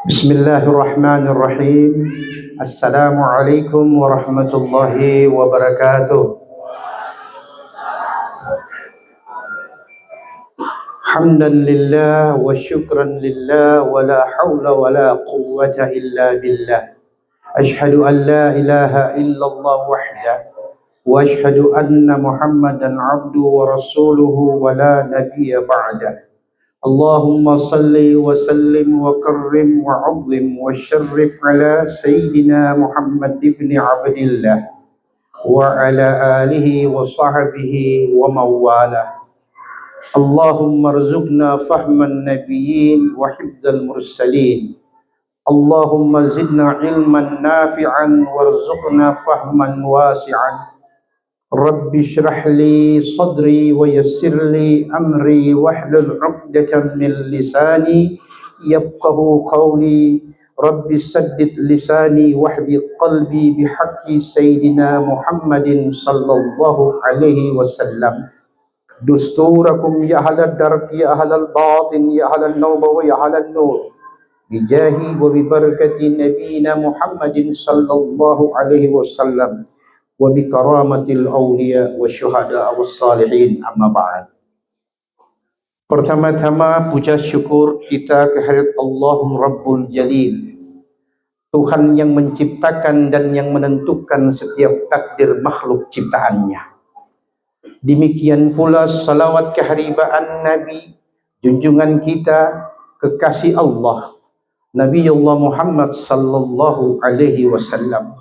Bismillahirrahmanirrahim. Assalamualaikum warahmatullahi wabarakatuh. Hamdan lillah wa syukran lillah wa la hawla wa la quwwata illa billah. Ashhadu an la ilaha illallah wahdah wa ashhadu anna Muhammadan abduhu wa rasuluhu wa la nabiyya ba'dah. اللهم صل وسلم وكرم وعظم وشرف على سيدنا محمد بن عبد الله وعلى آله وصحبه ومن والاه. اللهم ارزقنا فهم النبيين وحفظ المرسلين. اللهم زدنا علما نافعا وارزقنا فهما واسعا. رب اشرح لي صدري ويسر لي أمري واحلل عقدة من لساني يفقه قولي. رب سدد لساني واهد قلبي بحق سيدنا محمد صلى الله عليه وسلم. دستوركم يا أهل الدرك يا أهل الباطن يا أهل النوم ويا أهل النور بجاه وببركة نبينا محمد صلى الله عليه وسلم وبكرامة الأولياء والشهداء والصالحين. أما بعد. Pertama-tama puja syukur kita kehadirat Allah Rabbul Jalil, Tuhan yang menciptakan dan yang menentukan setiap takdir makhluk ciptaannya. Demikian pula salawat keharibaan Nabi junjungan kita, kekasih Allah, Nabiullah Muhammad sallallahu alaihi wasallam,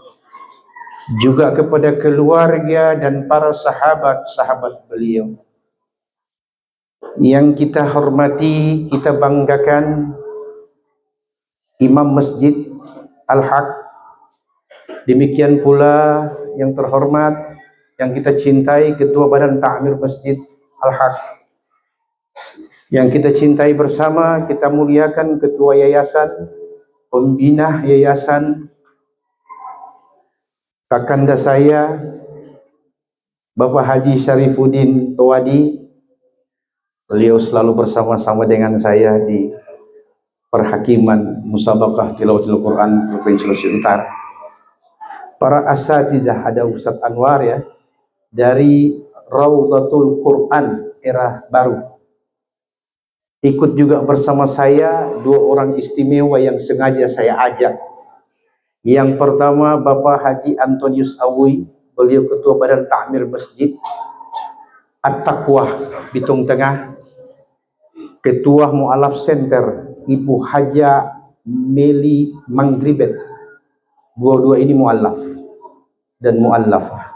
juga kepada keluarga dan para sahabat-sahabat beliau. Yang kita hormati, kita banggakan Imam Masjid Al-Haq. Demikian pula yang terhormat, yang kita cintai Ketua Badan Ta'mir Masjid Al-Haq. Yang kita cintai bersama, kita muliakan Ketua Yayasan, Pembina Yayasan, kakanda saya Bapak Haji Syarifuddin Tawadi. Beliau selalu bersama-sama dengan saya di Perhakiman Musabaqah Tilawatul Quran Provinsi Sulawesi Utara. Para asatidzah, ada Ustaz Anwar ya, dari Raudhatul Quran era baru. Ikut juga bersama saya dua orang istimewa yang sengaja saya ajak. Yang pertama Bapak Haji Antonius Awi, beliau Ketua Badan Ta'mir Masjid At-Taqwa Bitung Tengah. Ketua Mu'alaf Center Ibu Haja Meli Mangribet. Dua-dua ini mu'alaf dan mu'alafah.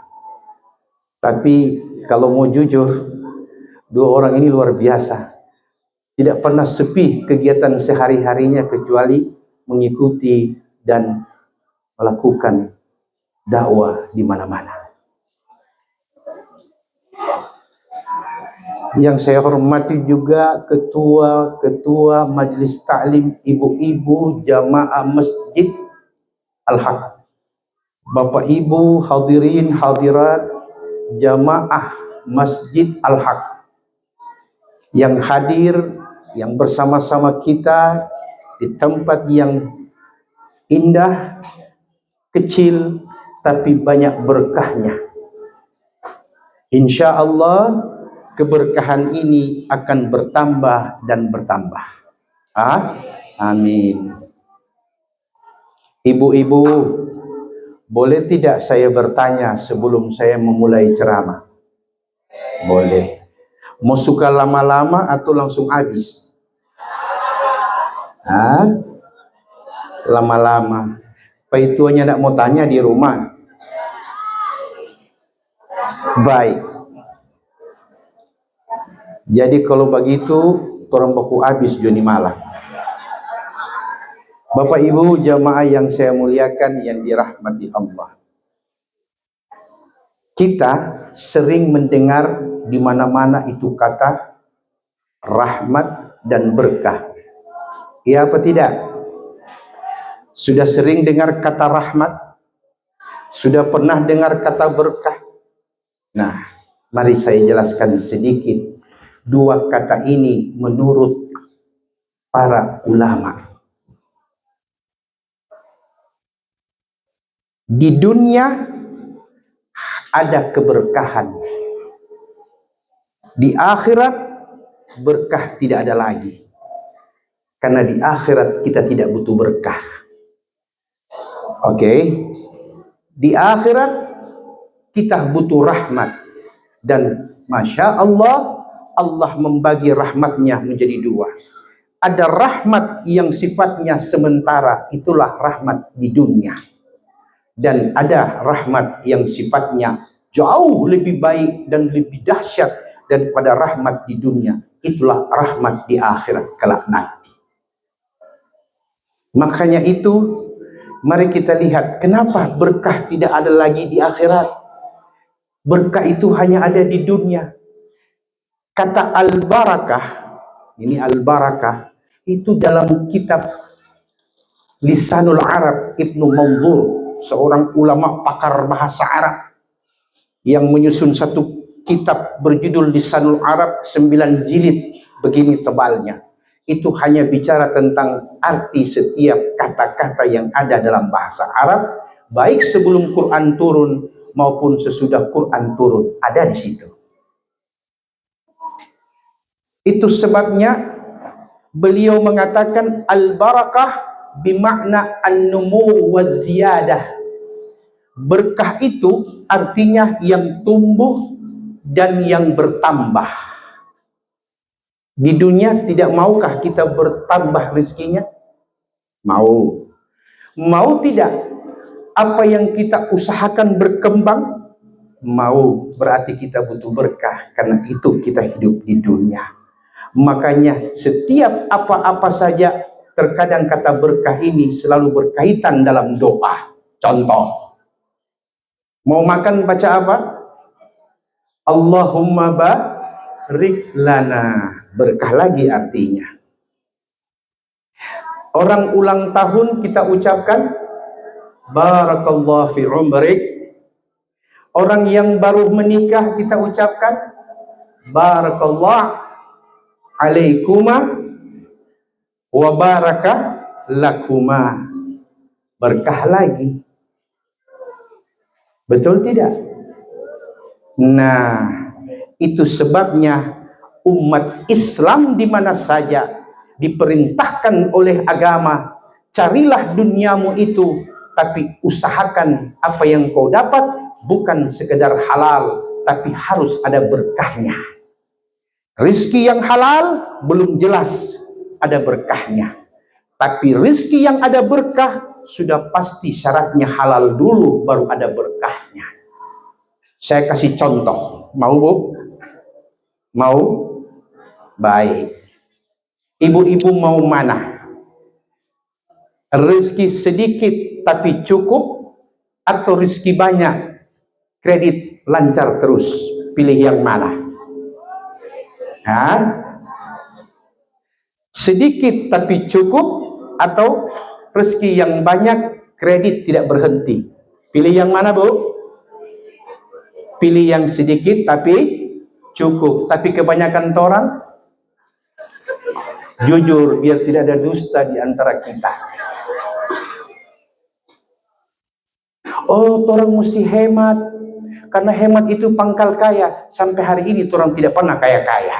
Tapi kalau mau jujur, dua orang ini luar biasa. Tidak pernah sepi kegiatan sehari-harinya kecuali mengikuti dan melakukan dakwah di mana-mana. Yang saya hormati juga ketua Majelis Ta'lim Ibu-ibu Jamaah Masjid Al-Haq. Bapak Ibu hadirin hadirat Jamaah Masjid Al-Haq yang hadir, yang bersama-sama kita di tempat yang indah, kecil tapi banyak berkahnya. Insya Allah keberkahan ini akan bertambah dan bertambah. Amin. Ibu-ibu, boleh tidak saya bertanya sebelum saya memulai ceramah? Boleh. Mau suka lama-lama atau langsung habis? Lama-lama. Paituanya tidak mau tanya di rumah. Baik. Jadi kalau begitu, torang baku habis Joni malam. Bapak Ibu jamaah yang saya muliakan, yang dirahmati Allah. Kita sering mendengar di mana-mana itu kata rahmat dan berkah. Iya apa tidak? Sudah sering dengar kata rahmat? Sudah pernah dengar kata berkah? Nah, mari saya jelaskan sedikit. Dua kata ini menurut para ulama. Di dunia ada keberkahan. Di akhirat berkah tidak ada lagi. Karena di akhirat kita tidak butuh berkah. Oke. Di akhirat kita butuh rahmat. Dan Masya Allah, Allah membagi rahmatnya menjadi dua. Ada rahmat yang sifatnya sementara, itulah rahmat di dunia. Dan ada rahmat yang sifatnya jauh lebih baik dan lebih dahsyat daripada rahmat di dunia. Itulah rahmat di akhirat kelak nanti. Makanya itu, mari kita lihat kenapa berkah tidak ada lagi di akhirat. Berkah itu hanya ada di dunia. Kata al-barakah, ini al-barakah, itu dalam kitab Lisanul Arab Ibnu Manzur, seorang ulama pakar bahasa Arab yang menyusun satu kitab berjudul Lisanul Arab 9 jilid, begini tebalnya. Itu hanya bicara tentang arti setiap kata-kata yang ada dalam bahasa Arab, baik sebelum Quran turun maupun sesudah Quran turun, ada di situ. Itu sebabnya beliau mengatakan al-barakah bimakna an-numu wa ziyadah. Berkah itu artinya yang tumbuh dan yang bertambah. Di dunia tidak maukah kita bertambah rezekinya? Mau. Mau tidak? Apa yang kita usahakan berkembang? Mau. Berarti kita butuh berkah. Karena itu kita hidup di dunia. Makanya setiap apa-apa saja, terkadang kata berkah ini selalu berkaitan dalam doa. Contoh, mau makan baca apa? Allahumma barik lana. Berkah lagi artinya. Orang ulang tahun kita ucapkan barakallahu fi umrik. Orang yang baru menikah kita ucapkan barakallahu alaikuma wa baraka lakuma. Berkah lagi. Betul tidak? Nah, itu sebabnya umat Islam di mana saja diperintahkan oleh agama, carilah duniamu itu, tapi usahakan apa yang kau dapat bukan sekedar halal, tapi harus ada berkahnya. Rizki yang halal belum jelas ada berkahnya, tapi rizki yang ada berkah sudah pasti syaratnya halal dulu baru ada berkahnya. Saya kasih contoh, mau Bu? Mau? Baik. Ibu-ibu mau mana? Rizki sedikit tapi cukup, atau rizki banyak kredit lancar terus? Pilih yang mana? Hah? Sedikit tapi cukup, atau rezeki yang banyak kredit tidak berhenti? Pilih yang mana Bu? Pilih yang sedikit tapi cukup. Tapi kebanyakan orang, jujur biar tidak ada dusta di antara kita, oh orang mesti hemat, karena hemat itu pangkal kaya. Sampai hari ini orang tidak pernah kaya-kaya,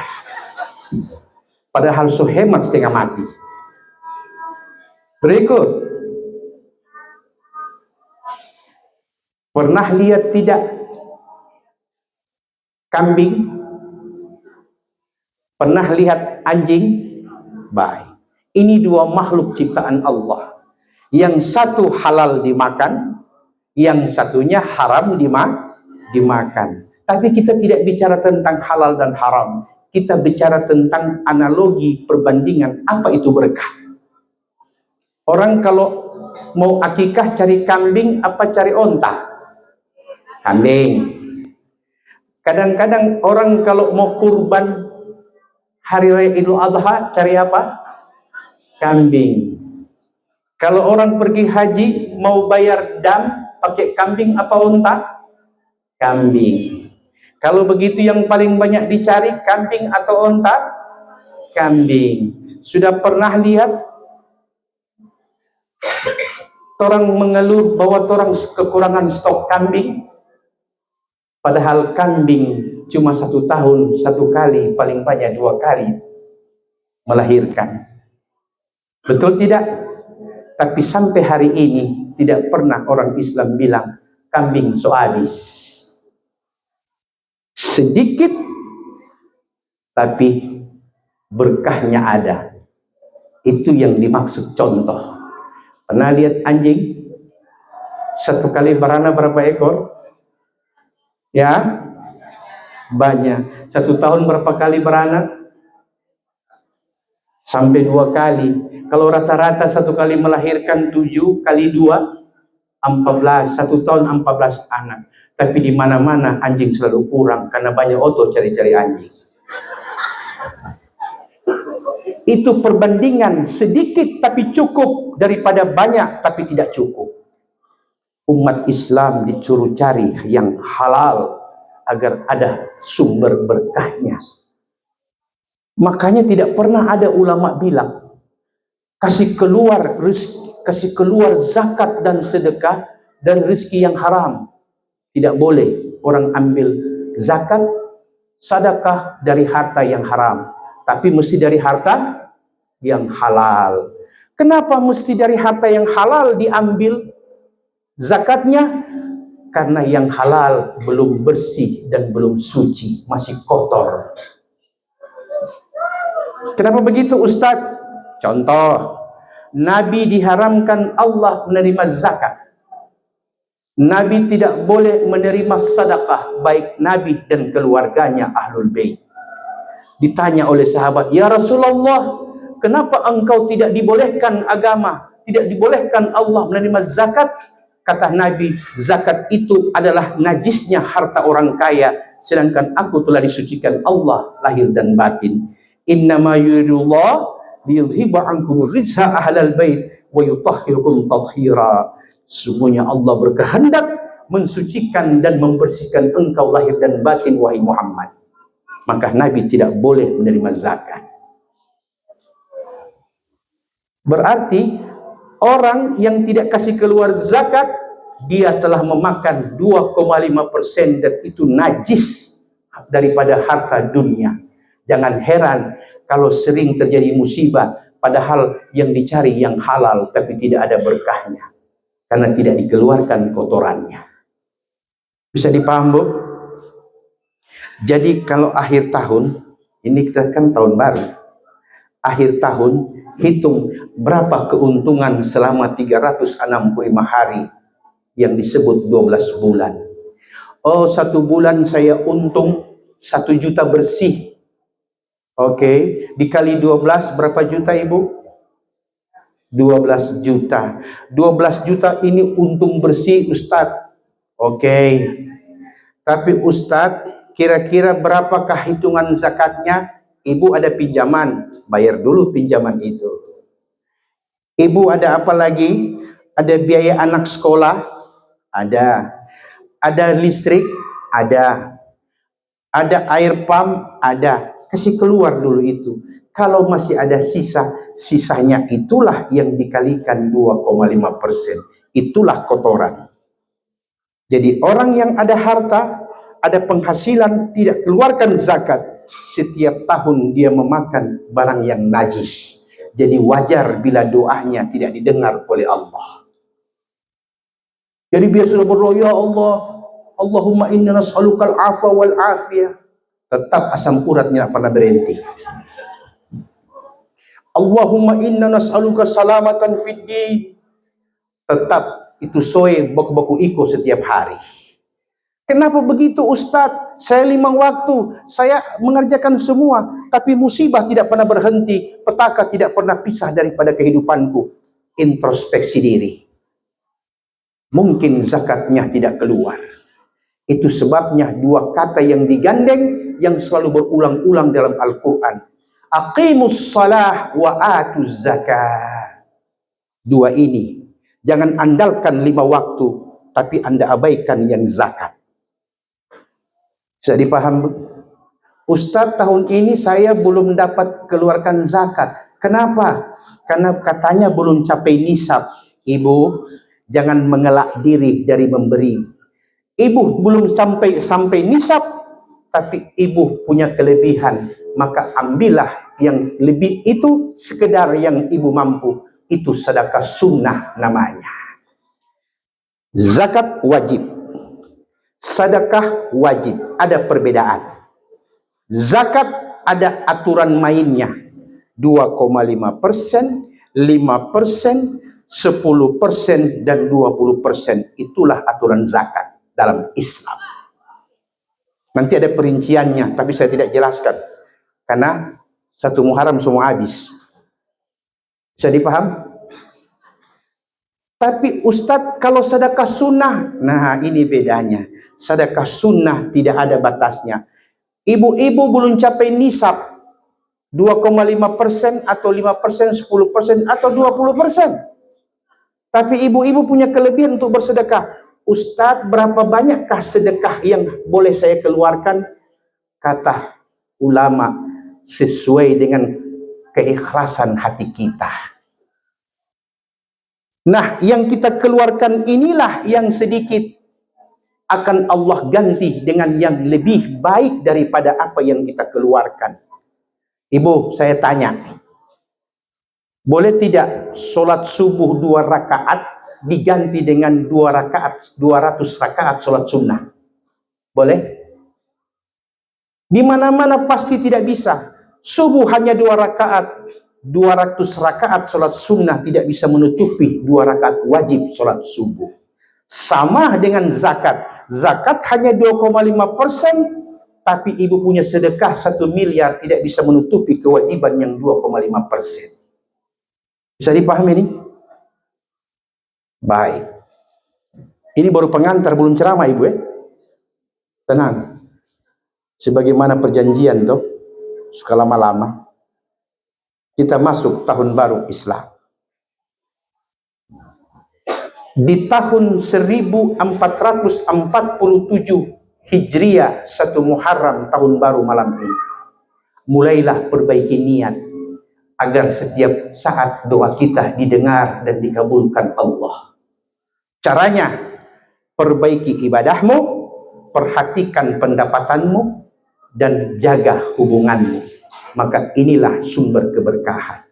padahal so hemat setengah mati. Berikut, pernah lihat tidak kambing? Pernah lihat anjing? Baik. Ini dua makhluk ciptaan Allah. Yang satu halal dimakan, yang satunya haram dimakan. Tapi kita tidak bicara tentang halal dan haram. Kita bicara tentang analogi perbandingan apa itu berkah. Orang kalau mau akikah cari kambing apa cari onta? Kambing. Kadang-kadang orang kalau mau kurban hari raya Idul Adha cari apa? Kambing. Kalau orang pergi haji mau bayar dam pakai kambing apa onta? Kambing. Kalau begitu yang paling banyak dicari kambing atau onta? Kambing. Sudah pernah lihat Orang mengeluh bahwa orang kekurangan stok kambing, padahal kambing cuma 1 tahun 1 kali, paling banyak 2 kali melahirkan. Betul tidak? Tapi sampai hari ini tidak pernah orang Islam bilang kambing so habis. Sedikit tapi berkahnya ada. Itu yang dimaksud contoh. Pernah lihat anjing 1 kali beranak berapa ekor? Ya, banyak. 1 tahun berapa kali beranak? Sampai 2 kali. Kalau rata-rata 1 kali melahirkan 7 kali 2, 14. 1 tahun 14 anak. Tapi di mana-mana anjing selalu kurang karena banyak otot cari-cari anjing. Itu perbandingan sedikit tapi cukup daripada banyak tapi tidak cukup. Umat Islam disuruh cari yang halal agar ada sumber berkahnya. Makanya tidak pernah ada ulama bilang kasih keluar zakat dan sedekah dan rezeki yang haram. Tidak boleh orang ambil zakat, sedekah dari harta yang haram. Tapi mesti dari harta yang halal. Kenapa mesti dari harta yang halal diambil zakatnya? Karena yang halal belum bersih dan belum suci, masih kotor. Kenapa begitu Ustadz? Contoh, Nabi diharamkan Allah menerima zakat. Nabi tidak boleh menerima sedekah, baik Nabi dan keluarganya Ahlul Bait. Ditanya oleh sahabat, ya Rasulullah, kenapa engkau tidak dibolehkan agama, tidak dibolehkan Allah menerima zakat? Kata Nabi, zakat itu adalah najisnya harta orang kaya, sedangkan aku telah disucikan Allah lahir dan batin. Innama yuridullah liyudhiba ankum rijsa ahlal bait wa yutahhirukum tathira. Sungguhnya Allah berkehendak mensucikan dan membersihkan engkau lahir dan batin, wahai Muhammad. Maka Nabi tidak boleh menerima zakat. Berarti orang yang tidak kasih keluar zakat, dia telah memakan 2,5% dan itu najis daripada harta dunia. Jangan heran kalau sering terjadi musibah, padahal yang dicari yang halal tapi tidak ada berkahnya. Karena tidak dikeluarkan kotorannya. Bisa dipaham, Bu? Jadi kalau akhir tahun, ini kita kan tahun baru, akhir tahun, hitung berapa keuntungan selama 365 hari yang disebut 12 bulan. Oh, 1 bulan saya untung 1 juta bersih. Oke, dikali 12 berapa juta Ibu? 12 juta. 12 juta ini untung bersih Ustadz. Oke. Tapi Ustadz, kira-kira berapakah hitungan zakatnya? Ibu ada pinjaman, bayar dulu pinjaman itu. Ibu ada apa lagi? Ada biaya anak sekolah? Ada. Ada listrik? Ada. Ada air pump? Ada. Kasih keluar dulu itu. Kalau masih ada sisa, sisanya itulah yang dikalikan 2,5%. Itulah kotoran. Jadi orang yang ada harta, ada penghasilan, tidak keluarkan zakat, setiap tahun dia memakan barang yang najis. Jadi wajar bila doanya tidak didengar oleh Allah. Jadi biar sudah berdoa, ya Allah, Allahumma inna nas'alukal afa wal afiyah. Tetap asam uratnya tidak pernah berhenti. Allahumma inna nas'aluka salamatan fid din. Tetap itu soe baku-baku iko setiap hari. Kenapa begitu Ustadz? Saya 5 waktu, saya mengerjakan semua, tapi musibah tidak pernah berhenti, petaka tidak pernah pisah daripada kehidupanku. Introspeksi diri. Mungkin zakatnya tidak keluar. Itu sebabnya 2 kata yang digandeng yang selalu berulang-ulang dalam Al-Quran. Aqimus salah wa atuz zakah. 2 ini. Jangan andalkan 5 waktu, tapi Anda abaikan yang zakat. Bisa dipaham? Ustadz, tahun ini saya belum dapat keluarkan zakat. Kenapa? Karena katanya belum capai nisab. Ibu, Jangan mengelak diri dari memberi. Ibu belum sampai nisab, tapi ibu punya kelebihan, maka ambillah yang lebih itu, sekedar yang ibu mampu. Itu sedekah sunnah namanya. Zakat wajib, sedekah wajib, ada perbedaan. Zakat ada aturan mainnya, 2,5%, 5%, 10%, dan 20%. Itulah aturan zakat dalam Islam. Nanti ada perinciannya, tapi saya tidak jelaskan karena 1 Muharram semua habis. Bisa dipaham? Tapi Ustadz, kalau sedekah sunnah, nah ini bedanya. Sedekah sunnah tidak ada batasnya. Ibu-ibu belum capai nisab, 2,5% atau 5%, 10% atau 20%. Tapi ibu-ibu punya kelebihan untuk bersedekah. Ustadz, berapa banyakkah sedekah yang boleh saya keluarkan? Kata ulama, sesuai dengan keikhlasan hati kita. Nah, yang kita keluarkan inilah yang sedikit akan Allah ganti dengan yang lebih baik daripada apa yang kita keluarkan. Ibu, saya tanya, boleh tidak sholat subuh 2 rakaat diganti dengan 2 rakaat, 200 rakaat sholat sunnah? Boleh? Di mana-mana pasti tidak bisa. Subuh hanya 2 rakaat, 200 rakaat sholat sunnah tidak bisa menutupi 2 rakaat wajib sholat subuh. Sama dengan zakat. Zakat hanya 2,5%, tapi ibu punya sedekah 1 miliar tidak bisa menutupi kewajiban yang 2,5%. Bisa dipahami ini? Baik. Ini baru pengantar, belum ceramah ibu ya. Tenang. Sebagaimana perjanjian tuh, suka lama-lama. Kita masuk tahun baru Islam. Di tahun 1447 Hijriah, 1 Muharram, tahun baru malam ini, mulailah perbaiki niat agar setiap saat doa kita didengar dan dikabulkan Allah. Caranya, perbaiki ibadahmu, perhatikan pendapatanmu, dan jaga hubunganmu. Maka inilah sumber keberkahan.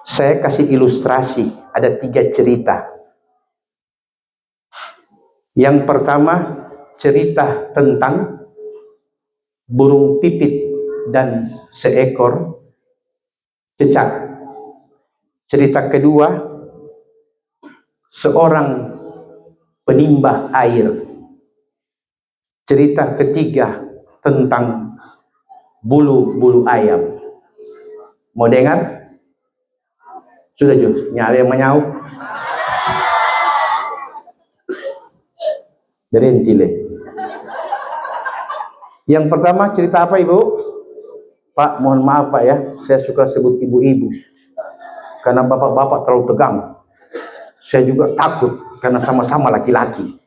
Saya kasih ilustrasi, ada 3 cerita. Yang pertama, cerita tentang burung pipit dan seekor cecak. Cerita kedua, seorang penimba air. Cerita ketiga tentang bulu-bulu ayam. Mau dengar? Sudah Jus, nyala yang menyauk. Berhenti le. Yang pertama cerita apa ibu? Pak, mohon maaf pak ya, saya suka sebut ibu-ibu karena bapak-bapak terlalu tegang. Saya juga takut karena sama-sama laki-laki.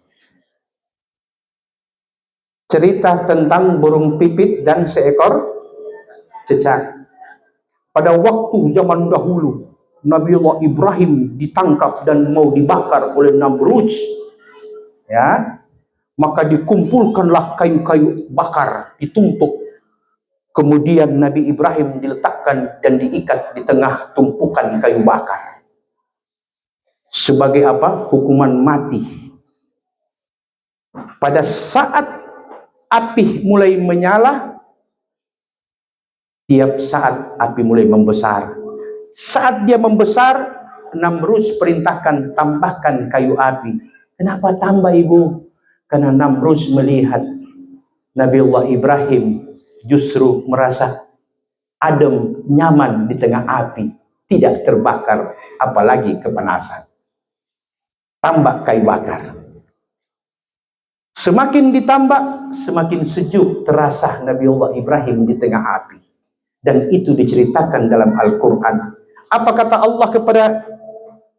Cerita tentang burung pipit dan seekor cecak. Pada waktu zaman dahulu, Nabiullah Ibrahim ditangkap dan mau dibakar oleh Namrud, ya, maka dikumpulkanlah kayu-kayu bakar, ditumpuk. Kemudian Nabi Ibrahim diletakkan dan diikat di tengah tumpukan kayu bakar. Sebagai apa? Hukuman mati. Pada saat api mulai menyala, tiap saat api mulai membesar. Saat dia membesar, Namrud perintahkan tambahkan kayu api. Kenapa tambah ibu? Karena Namrud melihat Nabiullah Ibrahim justru merasa adem, nyaman di tengah api, tidak terbakar, apalagi kepanasan. Tambah kayu bakar. Semakin ditambah, semakin sejuk terasa Nabiullah Ibrahim di tengah api. Dan itu diceritakan dalam Al-Quran. Apa kata Allah kepada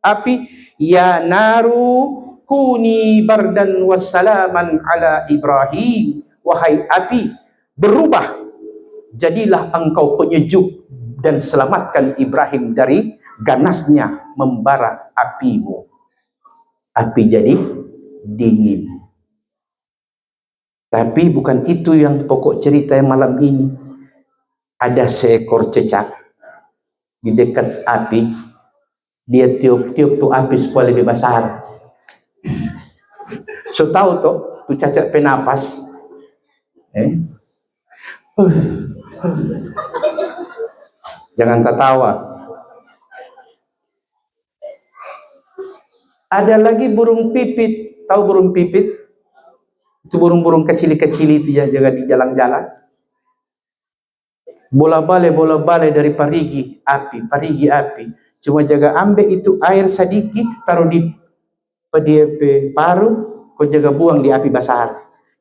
api? Ya naru kuni bardan wassalaman ala Ibrahim. Wahai api, berubah. Jadilah engkau penyejuk dan selamatkan Ibrahim dari ganasnya membara apimu. Api jadi dingin. Tapi bukan itu yang pokok cerita malam ini. Ada seekor cecak di dekat api. Dia tiup-tiup tuh api supaya lebih besar. So tahu tuh cacak penapas. Jangan tertawa. Ada lagi burung pipit. Tahu burung pipit? Itu burung-burung kecil-kecil itu yang jaga di jalan-jalan. Bola-balik dari parigi api. Cuma jaga ambil itu air sedikit, taruh di paru, kau jaga buang di api besar.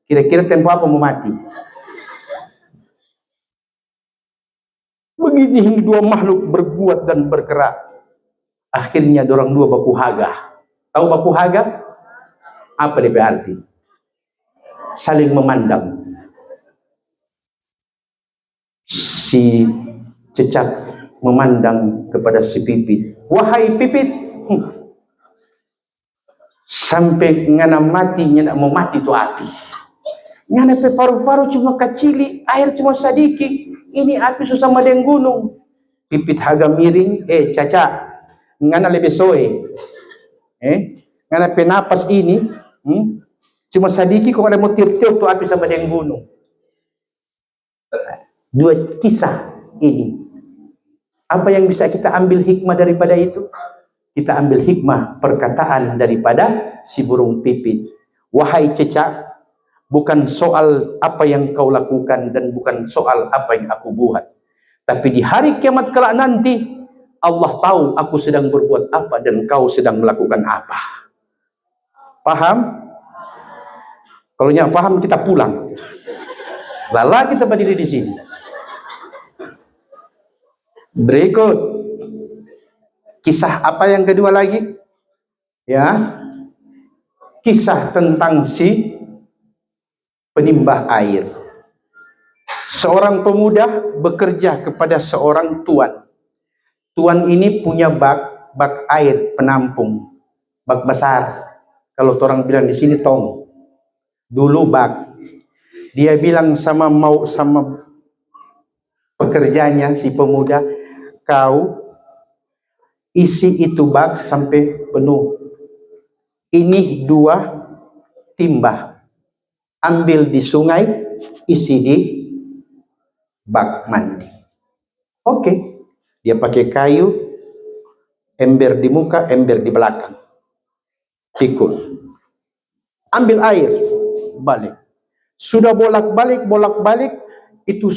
Kira-kira tempo apa mau mati? Begini dua makhluk berbuat dan bergerak. Akhirnya dorang dua baku haga. Tahu baku haga? Apa dia berarti? Saling memandang. Si cecak memandang kepada si pipit. Wahai pipit, sampai ngana mati, ngana mau mati tu api. Ngana pe paru-paru cuma kecili, air cuma sedikit. Ini api susah madeng gunung. Pipit haga miring, cacak, ngana lebih soe. Ngana pe napas ini, cuma sedikit kok ada mau tiup-tiup tu api sama madeng gunung. Dua kisah ini. Apa yang bisa kita ambil hikmah daripada itu? Kita ambil hikmah perkataan daripada si burung pipit. Wahai cecak, bukan soal apa yang kau lakukan dan bukan soal apa yang aku buat. Tapi di hari kiamat kelak nanti, Allah tahu aku sedang berbuat apa dan kau sedang melakukan apa. Paham? Kalau nggak paham kita pulang. Lala kita berdiri di sini. Berikut kisah apa yang kedua lagi? Ya, kisah tentang si penimbah air. Seorang pemuda bekerja kepada seorang tuan. Tuan ini punya bak air penampung, bak besar. Kalau orang bilang di sini tong. Dulu bak. Dia bilang sama pekerjanya si pemuda, kau isi itu bak sampai penuh. Ini 2 timba. Ambil di sungai, isi di bak mandi. Oke. Dia pakai kayu, ember di muka, ember di belakang. Pikul. Ambil air, balik. Sudah bolak-balik, itu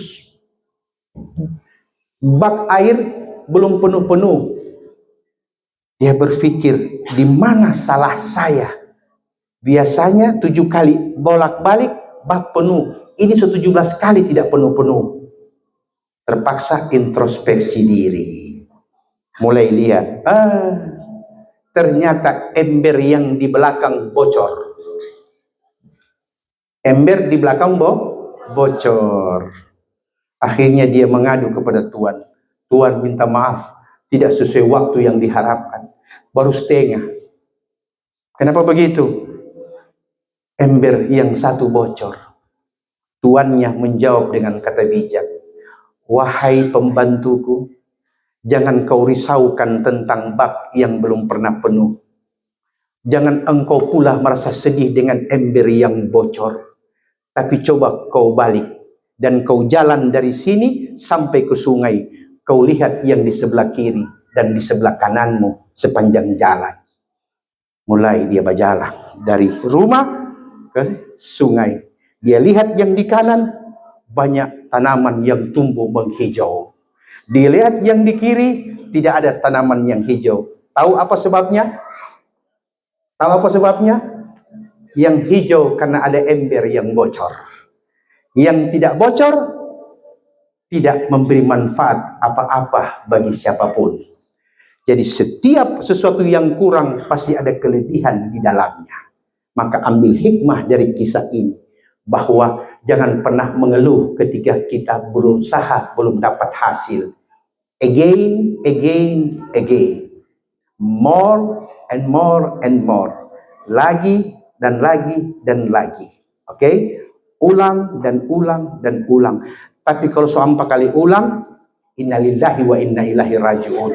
bak air belum penuh-penuh. Dia berpikir, di mana salah saya? Biasanya 7 kali bolak-balik, bak penuh. Ini 17 kali tidak penuh-penuh. Terpaksa introspeksi diri. Mulai lihat, ternyata ember yang di belakang bocor. Ember di belakang bocor. Akhirnya dia mengadu kepada Tuan. Tuan minta maaf, tidak sesuai waktu yang diharapkan. Baru setengah. Kenapa begitu? Ember yang satu bocor. Tuannya menjawab dengan kata bijak. Wahai pembantuku, jangan kau risaukan tentang bak yang belum pernah penuh. Jangan engkau pula merasa sedih dengan ember yang bocor. Tapi coba kau balik dan kau jalan dari sini sampai ke sungai. Kau lihat yang di sebelah kiri dan di sebelah kananmu sepanjang jalan. Mulai dia berjalan dari rumah ke sungai. Dia lihat yang di kanan, banyak tanaman yang tumbuh menghijau. Dia lihat yang di kiri, tidak ada tanaman yang hijau. Tahu apa sebabnya? Tahu apa sebabnya? Yang hijau karena ada ember yang bocor. Yang tidak bocor, tidak memberi manfaat apa-apa bagi siapapun. Jadi setiap sesuatu yang kurang, pasti ada kelebihan di dalamnya. Maka ambil hikmah dari kisah ini. Bahwa jangan pernah mengeluh ketika kita berusaha belum dapat hasil. Again, again, again. More and more and more. Lagi dan lagi dan lagi. Oke? Okay? Ulang dan ulang dan ulang. Tapi kalau 4 kali ulang, innalillahi wa inna ilaihi raji'un.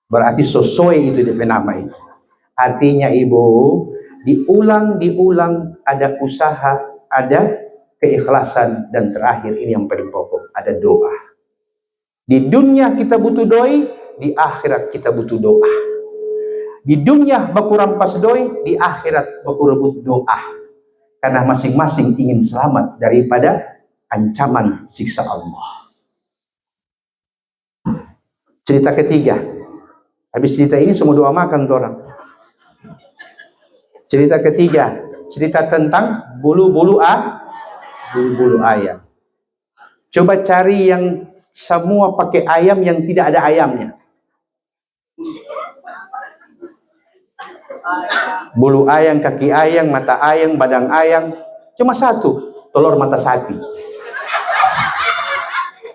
Berarti sesuai itu DP nama itu. Artinya ibu, diulang, ada usaha, ada keikhlasan, dan terakhir ini yang paling pokok, ada doa. Di dunia kita butuh doi, di akhirat kita butuh doa. Di dunia baku rampas doi, di akhirat baku rebut doa. Karena masing-masing ingin selamat daripada ancaman siksa Allah. Cerita ketiga. Habis cerita ini semua doa makan tuh orang. Cerita ketiga, cerita tentang bulu-bulu ayam. Coba cari yang semua pakai ayam yang tidak ada ayamnya. Bulu ayam, kaki ayam, mata ayam, badan ayam. Cuma satu, telur mata sapi.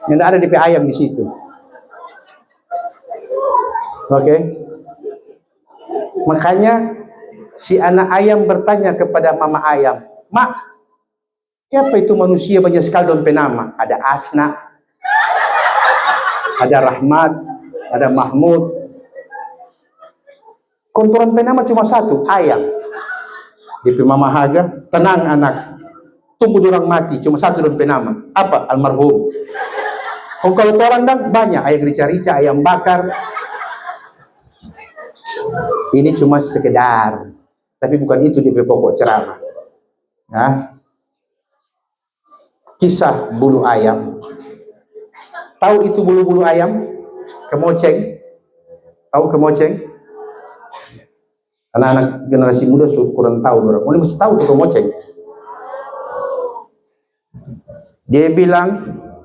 Yang ada DP ayam di situ. Oke. Makanya si anak ayam bertanya kepada mama ayam, "Mak, siapa itu manusia banyak sekali dalam penama? Ada Asna, ada Rahmat, ada Mahmud. Konturan penama cuma satu, ayam." DP mama Haga, "Tenang anak, tunggu dorang mati, cuma satu dalam penama. Apa? Almarhum. Kalau orang dan banyak, ayam rica-rica, ayam bakar. Ini cuma sekedar, tapi bukan itu DP pokok ceramah." Nah, kisah bulu ayam. Tahu itu bulu-bulu ayam? Kemoceng. Tahu kemoceng? Anak-anak generasi muda kurang tahu. Orang mesti tahu tuh kemoceng. Dia bilang,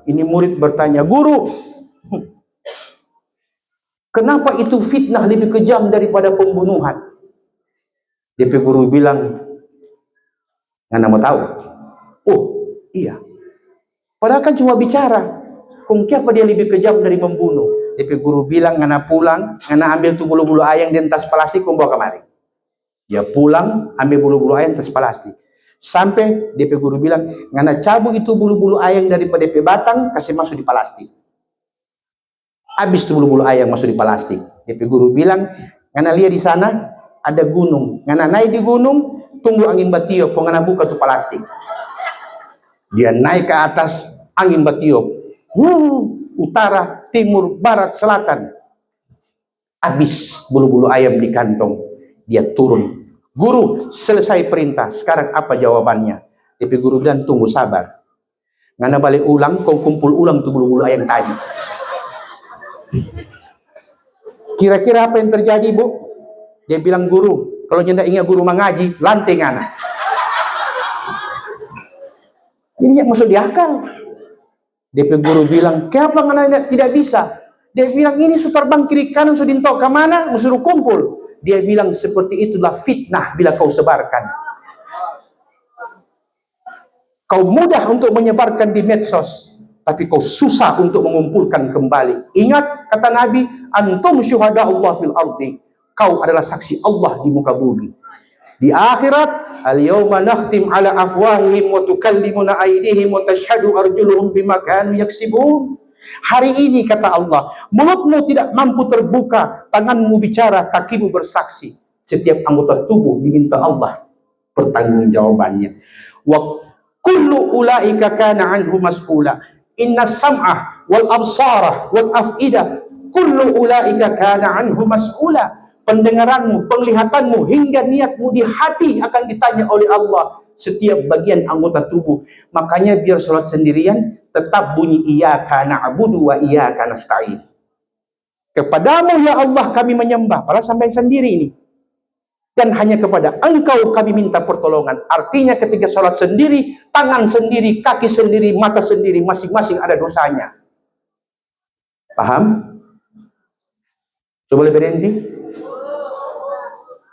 ini murid bertanya, "Guru, kenapa itu fitnah lebih kejam daripada pembunuhan?" DP guru bilang, "Nggak mau tahu." "Oh, iya. Padahal kan cuma bicara. Kung kenapa dia lebih kejam dari membunuh?" DP guru bilang, "Ngana pulang, ngana ambil tuh bulu-bulu ayam di tas plastik, kung bawa kemari." Dia pulang, ambil bulu-bulu ayam tas plastik. Sampai DP guru bilang, "Ngana cabut itu bulu-bulu ayam daripada DP batang, kasih masuk di plastik." Habis tuh bulu-bulu ayam masuk di plastik. DP guru bilang, "Ngana lihat di sana ada gunung. Ngana naik di gunung, tunggu angin batiup, ngana buka tuh plastik." Dia naik ke atas, angin batiup. Utara, timur, barat, selatan. Habis bulu-bulu ayam di kantong. Dia turun. "Guru, selesai perintah. Sekarang apa jawabannya?" DP guru bilang, "Tunggu sabar. Ngana balik ulang, kau kumpul ulang tuh bulu-bulu ayam tadi." Kira-kira apa yang terjadi, Bu? Dia bilang, "Guru, kalau nyenda ingat guru mengaji, lantai ngana." Ini yang masuk di akal. DP guru bilang, "Kenapa ngana tidak bisa?" Dia bilang, "Ini su terbang kiri kanan, su dintok ke mana, suruh kumpul." Dia bilang, "Seperti itulah fitnah bila kau sebarkan. Kau mudah untuk menyebarkan di medsos, tapi kau susah untuk mengumpulkan kembali. Ingat kata Nabi, antum syuhada Allah fil ardi. Kau adalah saksi Allah di muka bumi. Di akhirat, al-yawma nakhtim ala afwahihim wa tukallimuna aydihim wa tashhadu arjuluhum bima kanu yaksibun." Hari ini kata Allah, mulutmu tidak mampu terbuka, tanganmu bicara, kakimu bersaksi. Setiap anggota tubuh diminta Allah pertanggungjawabannya. Wa kullu ulaika kana anhu mas'ula. Inna sam'a wal absara wal af'idah kullu ulaika kana anhu mas'ula. Pendengaranmu, penglihatanmu, hingga niatmu di hati akan ditanya oleh Allah. Setiap bagian anggota tubuh. Makanya biar sholat sendirian, tetap bunyi iyyaka na'budu wa iyyaka nasta'in. Kepadamu ya Allah kami menyembah. Padahal sampai sendiri ini. Dan hanya kepada Engkau kami minta pertolongan. Artinya ketika sholat sendiri, tangan sendiri, kaki sendiri, mata sendiri, masing-masing ada dosanya. Paham? Coba boleh berhenti?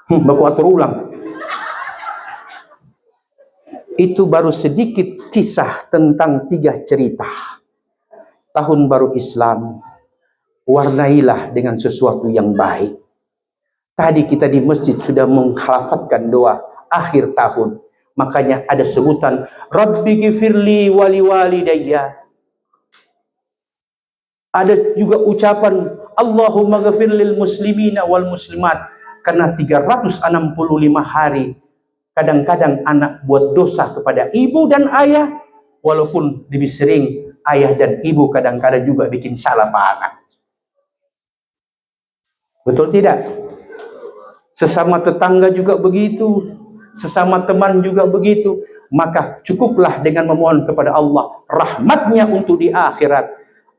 Baku atur ulang. Itu baru sedikit kisah tentang 3 cerita tahun baru Islam, warnailah dengan sesuatu yang baik. Tadi kita di masjid sudah menghalafatkan doa akhir tahun. Makanya ada sebutan Rabbi gifirli wali walidayya. Ada juga ucapan Allahumma ghafir lil muslimina wal muslimat. Karena 365 hari kadang-kadang anak buat dosa kepada ibu dan ayah, walaupun lebih sering ayah dan ibu kadang-kadang juga bikin salah paham. Betul tidak? Sesama tetangga juga begitu, sesama teman juga begitu. Maka cukuplah dengan memohon kepada Allah rahmatnya untuk di akhirat.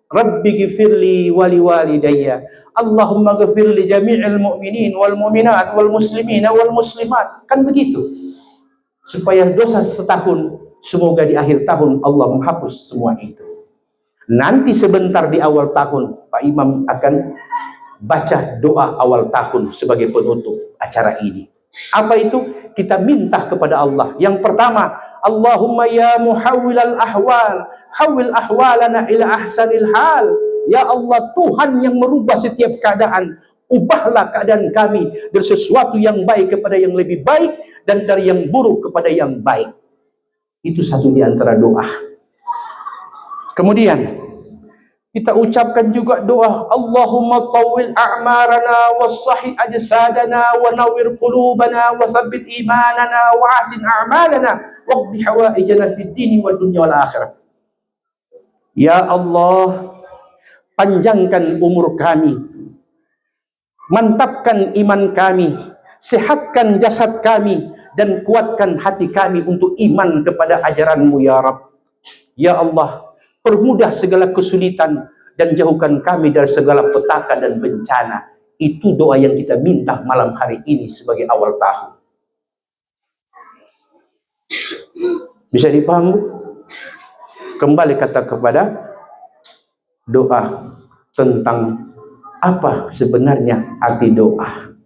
Rabbi gifirli wali walidayya. Allahumma gifirli jami'il mu'minin wal mu'minat wal muslimina wal muslimat. Kan begitu. Supaya dosa setahun, semoga di akhir tahun Allah menghapus semua itu. Nanti sebentar di awal tahun, Pak Imam akan baca doa awal tahun sebagai penutup acara ini. Apa itu? Kita minta kepada Allah. Yang pertama, Allahumma ya muhawwilal ahwal, hawil ahwalana ila ahsanil hal. Ya Allah, Tuhan yang merubah setiap keadaan, ubahlah keadaan kami dari sesuatu yang baik kepada yang lebih baik, dan dari yang buruk kepada yang baik. Itu satu di antara doa. Kemudian kita ucapkan juga doa Allahumma tawil a'marana wassahi ajsadana wa nawwir qulubana wa tsabbit imanana wa ahsin a'malana waqdi hawaijana fid dini wad dunya wal akhirah. Ya Allah, panjangkan umur kami, mantapkan iman kami, sehatkan jasad kami, dan kuatkan hati kami untuk iman kepada ajaran-Mu ya Rabb. Ya Allah, permudah segala kesulitan dan jauhkan kami dari segala petaka dan bencana. Itu doa yang kita minta malam hari ini sebagai awal tahun. Bisa dipaham, Bu? Kembali kata kepada doa tentang apa sebenarnya arti doa.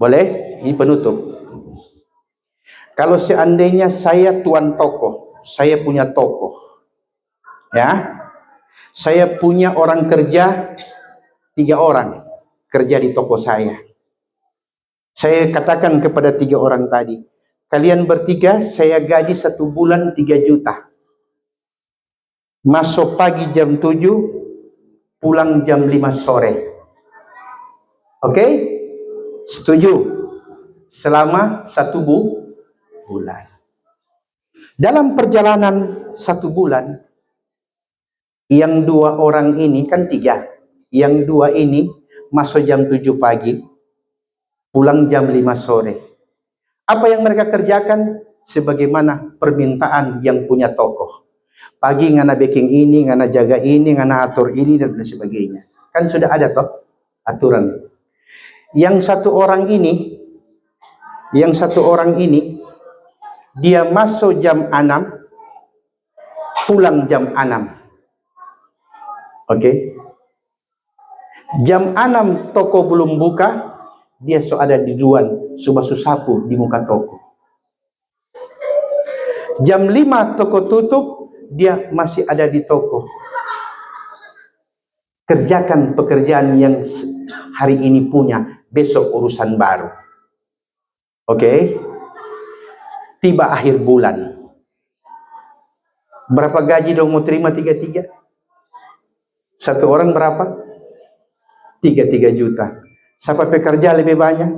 Boleh? Ini penutup. Kalau seandainya saya tuan toko, saya punya toko, ya, saya punya orang kerja 3 orang kerja di toko saya. Saya katakan kepada 3 orang tadi, kalian bertiga saya gaji 1 bulan 3 juta. Masuk pagi jam 7, pulang jam 5 sore. Oke? Setuju? Selama 1 bulan. Dalam perjalanan 1 bulan, yang 2 orang ini kan 3. Yang 2 ini masuk jam 7 pagi, pulang jam 5 sore. Apa yang mereka kerjakan? Sebagaimana permintaan yang punya toko. Pagi ngana baking ini, ngana jaga ini, ngana atur ini, dan sebagainya. Kan sudah ada toh aturan. Yang 1 orang ini, dia masuk jam 6, pulang jam 6. Oke. Jam 6 toko belum buka, dia ada di luar, basuh sapu di muka toko. Jam 5 toko tutup, dia masih ada di toko. Kerjakan pekerjaan yang hari ini punya, besok urusan baru. Oke. Tiba akhir bulan. Berapa gaji dong mau terima 3-3? 1 orang berapa? 3 juta. Siapa pekerja lebih banyak?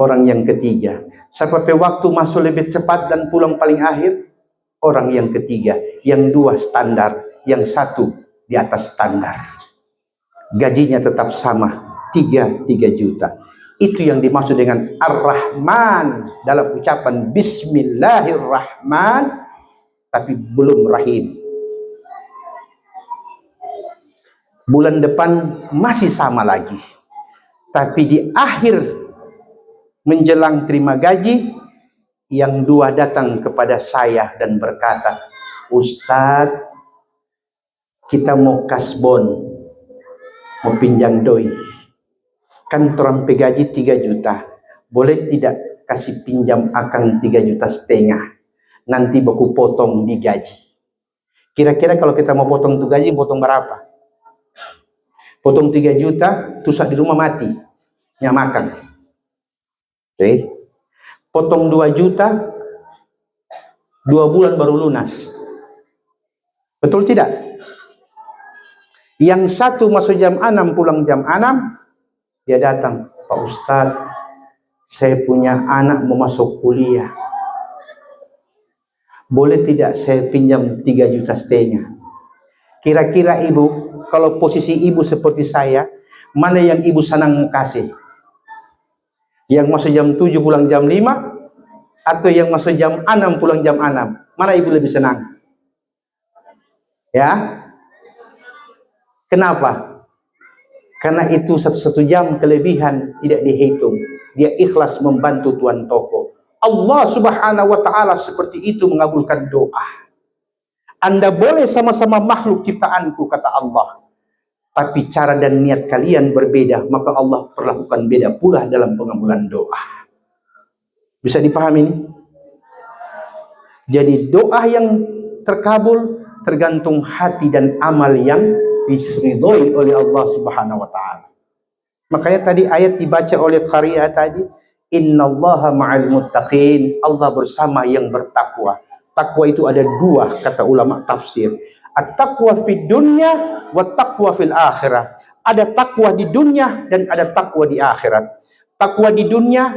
Orang yang ketiga. Siapa waktu masuk lebih cepat dan pulang paling akhir? Orang yang ketiga. Yang 2 standar, yang 1 di atas standar. Gajinya tetap sama, 3 juta. Itu yang dimaksud dengan Ar-Rahman dalam ucapan Bismillahirrahman, tapi belum Rahim. Bulan depan masih sama lagi. Tapi di akhir menjelang terima gaji, yang 2 datang kepada saya dan berkata, Ustadz, kita mau kasbon, mau pinjam doi. Kan orang pegaji 3 juta. Boleh tidak kasih pinjam akang 3,5 juta? Nanti baku potong di gaji. Kira-kira kalau kita mau potong tuh gaji, potong berapa? Potong 3 juta, tusak di rumah mati, nyak makan. Oke. Potong 2 juta, 2 bulan baru lunas. Betul tidak? Yang satu masuk jam 6, pulang jam 6, dia datang, Pak Ustadz, saya punya anak mau masuk kuliah. Boleh tidak saya pinjam 3,5 juta? Kira-kira ibu, kalau posisi ibu seperti saya, mana yang ibu senang kasih? Yang masuk jam 7 pulang jam 5, atau yang masuk jam 6 pulang jam 6? Mana ibu lebih senang? Ya? Kenapa? Karena itu 1 jam kelebihan tidak dihitung. Dia ikhlas membantu tuan toko. Allah Subhanahu wa ta'ala seperti itu mengabulkan doa. Anda boleh sama-sama makhluk ciptaanku, kata Allah, tapi cara dan niat kalian berbeda, maka Allah perlakukan beda pula dalam pengabulan doa. Bisa dipahami ini? Jadi doa yang terkabul tergantung hati dan amal yang diridhoi oleh Allah Subhanahu wa ta'ala. Makanya tadi ayat dibaca oleh Qariyah tadi, innallaha ma'al muttaqin, Allah bersama yang bertakwa. Takwa itu ada 2 kata ulama tafsir. At-taqwa fid dunya wa taqwa fil akhirah. Ada takwa di dunia dan ada takwa di akhirat. Takwa di dunia,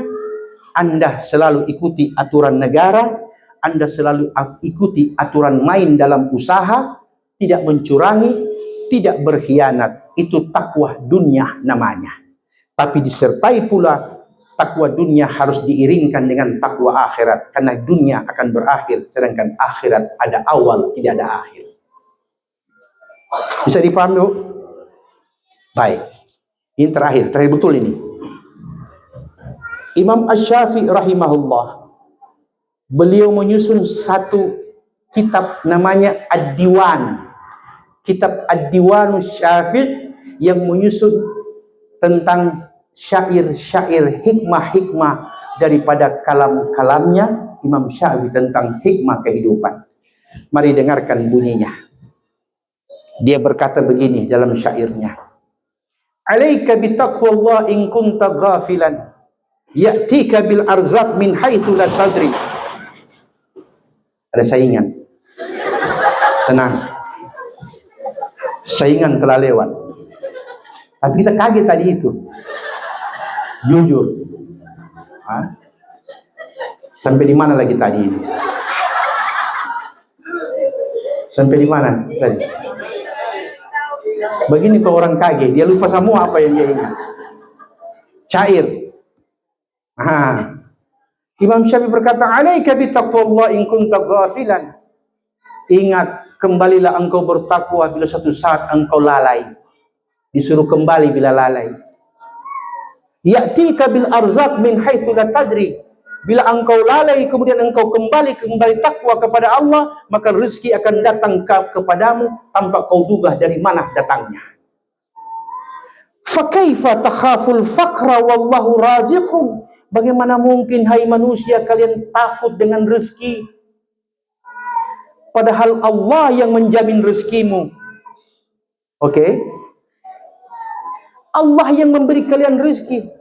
Anda selalu ikuti aturan negara, Anda selalu ikuti aturan main dalam usaha, tidak mencurangi, tidak berkhianat. Itu takwa dunia namanya. Tapi disertai pula takwa dunia harus diiringkan dengan takwa akhirat, karena dunia akan berakhir, sedangkan akhirat ada awal, tidak ada akhir. Bisa dipahami, Bu? Baik. Ini terakhir betul ini. Imam Asy-Syafi'i rahimahullah, beliau menyusun satu kitab namanya Ad-Diwan. Kitab Ad-Diwanus Syafi'i yang menyusun tentang syair-syair hikmah-hikmah daripada kalam-kalamnya Imam Syafi'i tentang hikmah kehidupan. Mari dengarkan bunyinya. Dia berkata begini dalam syairnya. Alaika bitaqwallah in kunta ghafilan, ya'tika bil arzaq min haitsu la tadri. Ada saingan. Tenang. Saingan telah lewat. Tapi kita kaget tadi itu. Jujur. Sampai di mana lagi tadi ini? Sampai di mana tadi? Begini kalau orang kaget, dia lupa semua apa yang dia ingat. Cair. Imam Syafi'i berkata, "Alaika bitaqwallah in kunta ghafilan." Ingat, kembalilah engkau bertakwa bila suatu saat engkau lalai. Disuruh kembali bila lalai. Ya'tika bil arzaq min haitsu la tadri. Bila engkau lalai kemudian engkau kembali takwa kepada Allah, maka rezeki akan datang kepadamu tanpa kau duga dari mana datangnya. Fa kaifa takhaful faqra wallahu raziqun? Bagaimana mungkin hai manusia kalian takut dengan rezeki padahal Allah yang menjamin rezekimu? Oke? Allah yang memberi kalian rezeki.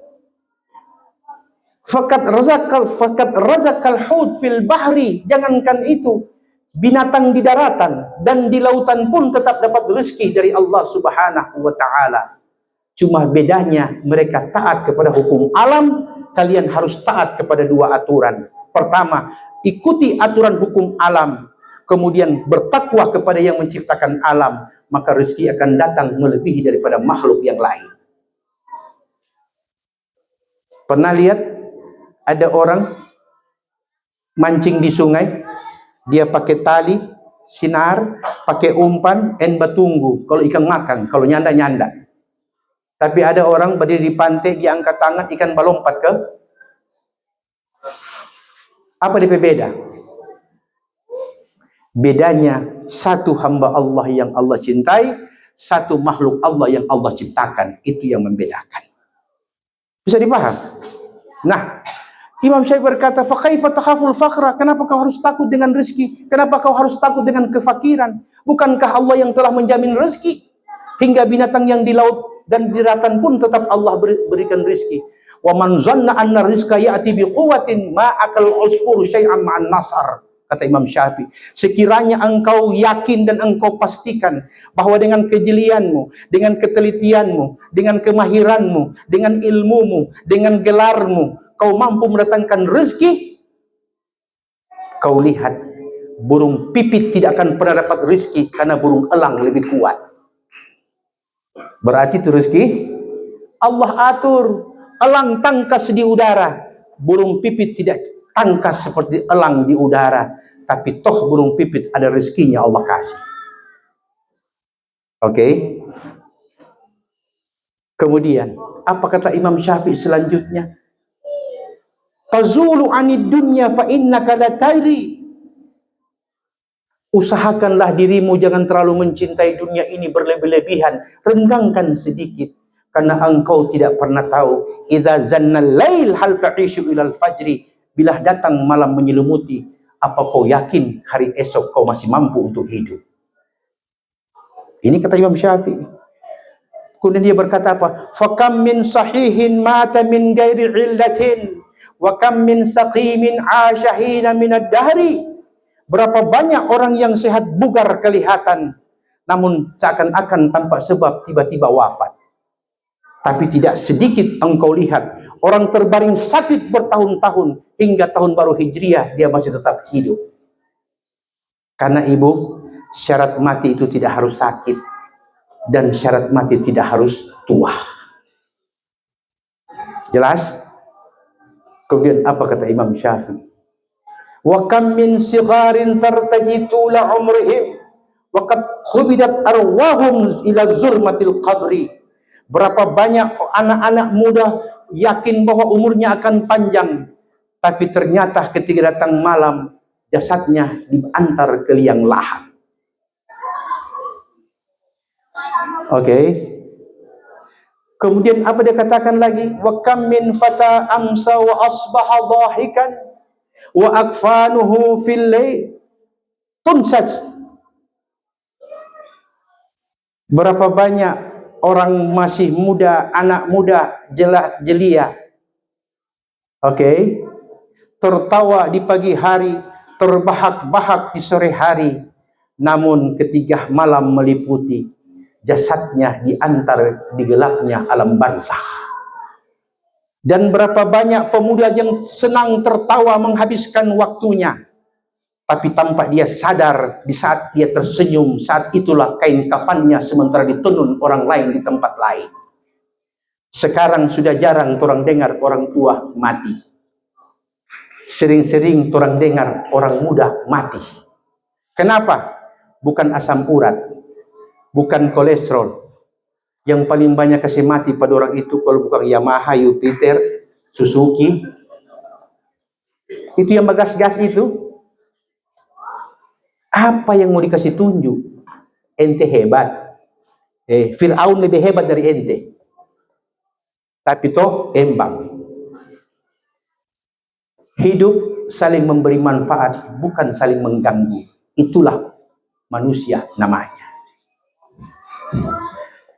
Fakat razaqal hud fil bahri. Jangankan itu, binatang di daratan dan di lautan pun tetap dapat rezeki dari Allah Subhanahu wa ta'ala. Cuma bedanya mereka taat kepada hukum alam, kalian harus taat kepada 2 aturan. Pertama, ikuti aturan hukum alam, kemudian bertakwa kepada yang menciptakan alam, maka rezeki akan datang melebihi daripada makhluk yang lain. Pernah lihat ada orang mancing di sungai, dia pakai tali, sinar, pakai umpan, batunggu. Kalau ikan makan, kalau nyanda. Tapi ada orang berdiri di pantai, dia angkat tangan, ikan melompat ke. Apa dia beda? Bedanya, satu hamba Allah yang Allah cintai, satu makhluk Allah yang Allah ciptakan. Itu yang membedakan. Bisa dipaham? Nah, Imam Syafi'i berkata, fa kaifa takhaful faqra? Kenapa kau harus takut dengan rezeki? Kenapa kau harus takut dengan kefakiran? Bukankah Allah yang telah menjamin rezeki? Hingga binatang yang di laut dan di daratan pun tetap Allah berikan rizki. Wa man zanna anna rizqa ya'ti bi quwwatin ma akal usfur syai'an ma'an nasar. Kata Imam Syafi'i, sekiranya engkau yakin dan engkau pastikan bahwa dengan kejelianmu, dengan ketelitianmu, dengan kemahiranmu, dengan ilmumu, dengan gelarmu, kau mampu mendatangkan rezeki, kau lihat burung pipit tidak akan pernah dapat rezeki karena burung elang lebih kuat. Berarti itu rezeki Allah atur. Elang tangkas di udara, burung pipit tidak tangkas seperti elang di udara. Tapi toh burung pipit ada rezekinya Allah kasih. Oke. Kemudian apa kata Imam Syafi'i selanjutnya? Tazulu anid dunya fa innaka la tadri. Usahakanlah dirimu jangan terlalu mencintai dunia ini berlebih-lebihan. Renggangkan sedikit karena engkau tidak pernah tahu. Idza zannal lail hal ta'ishu ilal fajri. Bila datang malam menyelimuti, apa kau yakin hari esok kau masih mampu untuk hidup? Ini kata Imam Syafi'i. Kemudian dia berkata apa? Fakam min sahihin mata min ghairi illatin wa kam min saqimin ashahina min ad-dahri. Berapa banyak orang yang sehat bugar kelihatan, namun seakan-akan tanpa sebab tiba-tiba wafat. Tapi tidak sedikit engkau lihat orang terbaring sakit bertahun-tahun hingga tahun baru Hijriah dia masih tetap hidup. Karena ibu, syarat mati itu tidak harus sakit dan syarat mati tidak harus tua. Jelas? Kemudian apa kata Imam Syafi'i? Wa kam min sigharin tartaji tula umrihim wa qad khubidat arwahum ila zulmatil qabri. Berapa banyak anak-anak muda yakin bahwa umurnya akan panjang, tapi ternyata ketika datang malam jasadnya diantar ke liang lahat. Oke. Kemudian apa dia katakan lagi? Wa kam min fata amsa wa asbaha dhahikan wa akfanuhu fil layl tunsaj. Berapa banyak orang masih muda, anak muda, jelia, oke, tertawa di pagi hari, terbahak-bahak di sore hari, namun ketika malam meliputi, jasadnya diantar di gelapnya alam barzakh. Dan berapa banyak pemuda yang senang tertawa menghabiskan waktunya, tapi tampak dia sadar di saat dia tersenyum, saat itulah kain kafannya sementara ditenun orang lain di tempat lain. Sekarang sudah jarang orang dengar orang tua mati. Sering-sering orang dengar orang muda mati. Kenapa? Bukan asam urat, bukan kolesterol. Yang paling banyak kasih mati pada orang itu kalau bukan Yamaha, Jupiter, Suzuki. Itu yang gas-gas itu. Apa yang mau dikasih tunjuk? Ente hebat. Fir'aun lebih hebat dari ente. Tapi toh embang. Hidup saling memberi manfaat, bukan saling mengganggu. Itulah manusia namanya.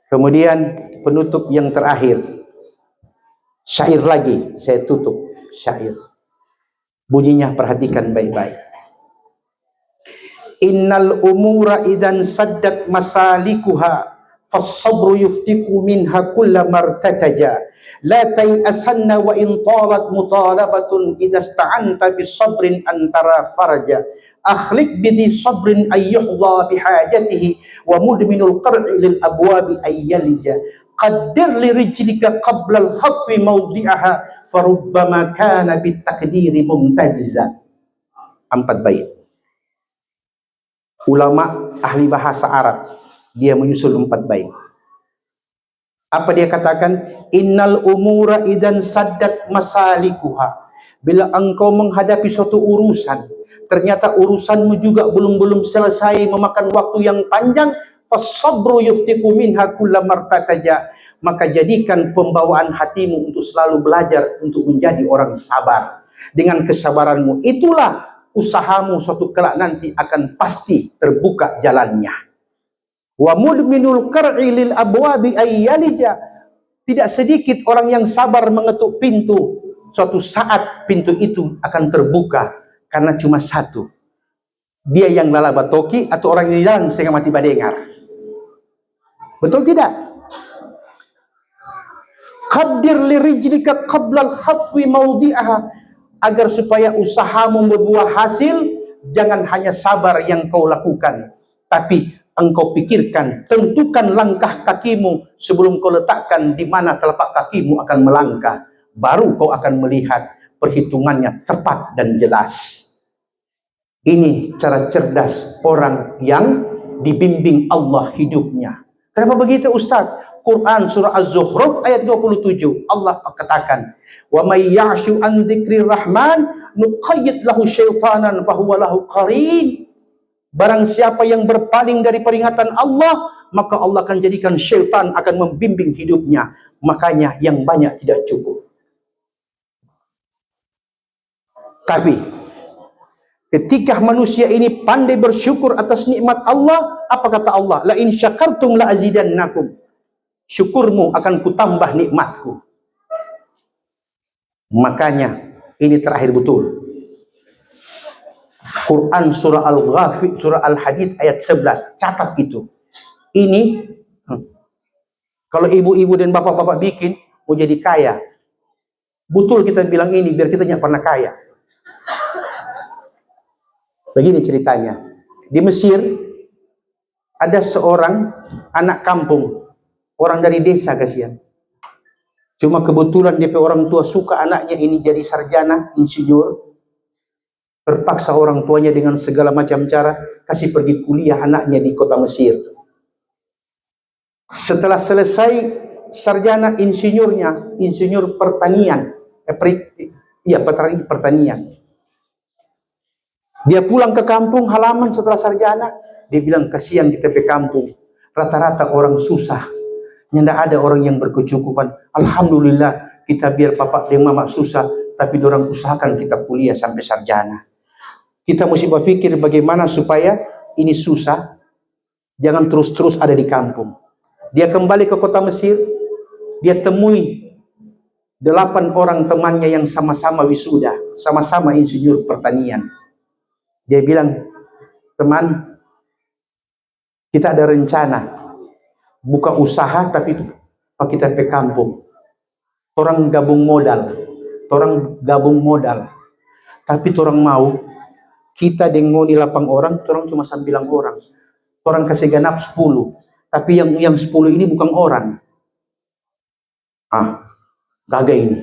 Kemudian penutup yang terakhir. Syair lagi, saya tutup syair. Bunyinya perhatikan baik-baik. Innal umura idan saddat masalikuha fas-sabru yuftiku minha kulla martataja la tay'asanna wa in talat mutalabatun idza sta'anta bis-sabrin antara faraja akhliq bidhi sabrin ayyuhdha bihajatihi wa mudminul qar'i lil abwabi ayyalija qaddir li rijlika qabla al-khatwi mawdi'aha farubbama kana bitakdiri mumtajiza. 4 bait. Ulama ahli bahasa Arab dia menyusul 4 bait. Apa dia katakan? Innal umura idan saddat masalikuha. Bila engkau menghadapi suatu urusan, ternyata urusanmu juga belum selesai, memakan waktu yang panjang, fasabru yuftiku minha kulla martataja. Maka jadikan pembawaan hatimu untuk selalu belajar untuk menjadi orang sabar. Dengan kesabaranmu itulah usahamu suatu kelak nanti akan pasti terbuka jalannya. Wa mudminul qar'i lil abwabi ayyalija. Tidak sedikit orang yang sabar mengetuk pintu. Suatu saat pintu itu akan terbuka karena cuma satu. Dia yang lala batoki atau orang yang hilang sehingga mati badengar. Betul tidak? Qaddir li rijlika qabla al-khatwi mawdi'aha. Agar supaya usahamu membuah hasil, jangan hanya sabar yang kau lakukan, tapi engkau pikirkan, tentukan langkah kakimu sebelum kau letakkan di mana telapak kakimu akan melangkah. Baru kau akan melihat perhitungannya tepat dan jelas. Ini cara cerdas orang yang dibimbing Allah hidupnya. Kenapa begitu Ustaz? Quran surah Az-Zukhruf ayat 27. Allah katakan, "Wa may ya'shu an dzikrir rahman nuqayyid lahu syaitanan fahuwa lahu qarin." Barang siapa yang berpaling dari peringatan Allah, maka Allah akan jadikan syaitan akan membimbing hidupnya. Makanya yang banyak tidak cukup. Tapi ketika manusia ini pandai bersyukur atas nikmat Allah, apa kata Allah? La in syakartum la azidannakum. Syukurmu akan kutambah nikmatku. Makanya ini terakhir betul. Quran surah Al-Ghafir, surah Al-Hadid ayat 11. Catat itu. Ini kalau ibu-ibu dan bapak-bapak bikin mau jadi kaya. Betul kita bilang ini biar kita tidak pernah kaya. Begini ceritanya. Di Mesir ada seorang anak kampung, orang dari desa kasihan. Cuma kebetulan DP orang tua suka anaknya ini jadi sarjana, insinyur. Terpaksa orang tuanya dengan segala macam cara kasih pergi kuliah anaknya di kota Mesir. Setelah selesai sarjana insinyurnya, insinyur pertanian, pertanian. Dia pulang ke kampung halaman setelah sarjana, dia bilang kasihan di tepi kampung. Rata-rata orang susah. Tidak ada orang yang berkecukupan. Alhamdulillah kita biar papa dan mama susah, tapi orang usahakan kita kuliah sampai sarjana. Kita mesti berpikir bagaimana supaya ini susah, jangan terus-terus ada di kampung. Dia kembali ke kota Mesir, dia temui 8 orang temannya yang sama-sama wisuda, sama-sama insinyur pertanian. Dia bilang, teman, kita ada rencana buka usaha tapi kita ke kampung. Orang gabung modal. Tapi orang mau kita dengoni 8 orang, orang cuma 9 orang. Orang kasih ganap 10. Tapi yang 10 ini bukan orang. Gagal ini.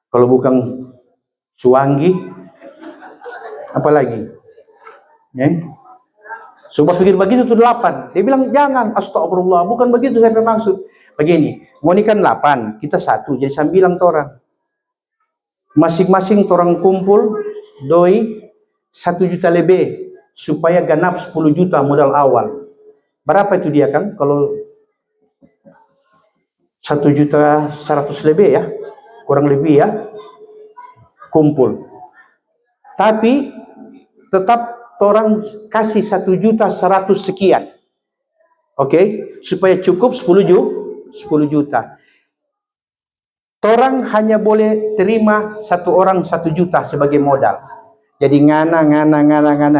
Kalau bukan Suwangi, apalagi? Coba pikir begitu tuh 8. Dia bilang jangan, astagfirullah, bukan begitu saya bermaksud. Begini, mau nikah 8, kita 1, jadi 9 orang. Masing-masing orang kumpul doi 1 juta lebih supaya ganap 10 juta modal awal. Berapa itu dia kan? Kalau 1.100.000 lebih ya, kurang lebih ya, kumpul. Tapi tetap orang kasih 1.100.000 sekian. Oke, supaya cukup 10 juta. Orang hanya boleh terima 1 orang 1 juta sebagai modal. Jadi ngana